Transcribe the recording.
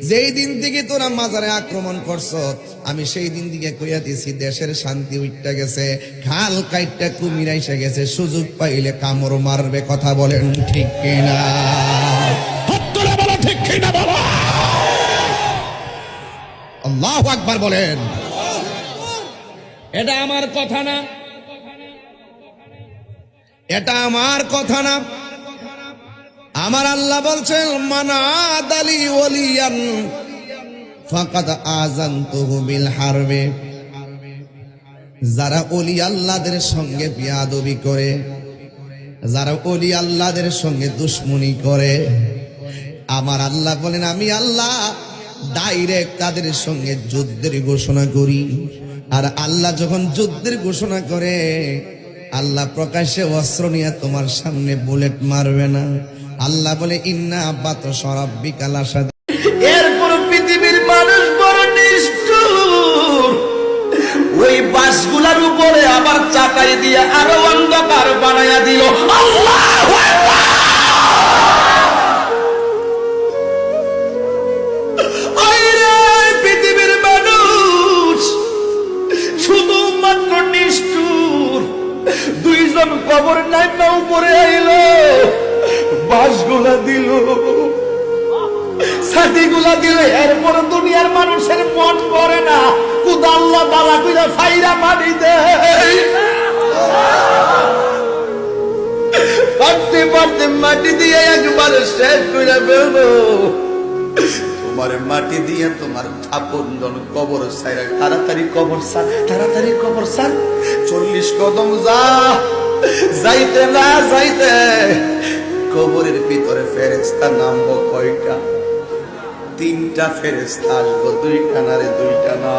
যেই দিন থেকে তোরা মাজারে আক্রমণ করছ, আমি সেই দিন থেকে কইয়া দিছি দেশের শান্তি উঠতে গেছে, খাল কাইটটা কুমির এসে গেছে, সুযোগ পাইলে কামড় মারবে। কথা বলেন ঠিক কিনা? হত্তরে বলো ঠিক কিনা বাবা। আল্লাহু আকবার বলেন। এটা আমার কথা না, এটা আমার কথা না। আমার আল্লাহ বলছেন মানাদালি ওয়ালিয়ান ফাকাদ আযানতুহু বিল হারবে। যারা ওলি আল্লাহদের সঙ্গে বিয়াদবি করে, যারা ওলি আল্লাহদের সঙ্গে দুশমনি করে, আমার আল্লাহ বলেন আমি আল্লাহ ডাইরেক্ট তাদের সঙ্গে যুদ্ধের ঘোষণা করি। আর আল্লাহ যখন যুদ্ধের ঘোষণা করে, আল্লাহ প্রকাশ্যে অস্ত্র নিয়ে তোমার সামনে বুলেট মারবে না। আল্লাহ বলে ইন্না বাতশা রাব্বিকা লাশাদীদ। এরপর পৃথিবীর মানুষ বড় নিষ্ঠুর, ওই বাসগুলার উপরে আবার চাকাই দিয়ে আরো অন্ধকার বানায়া দিল। আল্লাহু আকবার। পৃথিবীর মানুষ শুধুমাত্র নিষ্ঠুর। দুইজন কবর নাইমা উপরে আইলো, বাসগুলা দিল, ছাতিগুলা দিল। এরপর দুনিয়ার মানুষের মন করে না, খুদা আল্লাহ বালা কইরা ফাইরা মারি দে। পারতে পারতে মাটি দিয়ে একবার শেষ করে ফেলবো। তোমার মাটি দিয়ে তোমার আপনজন কবর ছাইরা তাড়াতাড়ি কবর ছাড়, তাড়াতাড়ি কবর ছাড়। 40 কদম যা, যাইতে না যাইতে কবরের ভিতরে ফেরেশতা নামবো কয়টা? 3টা ফেরেশতা আসবো, 2টা না রে, 2টা না।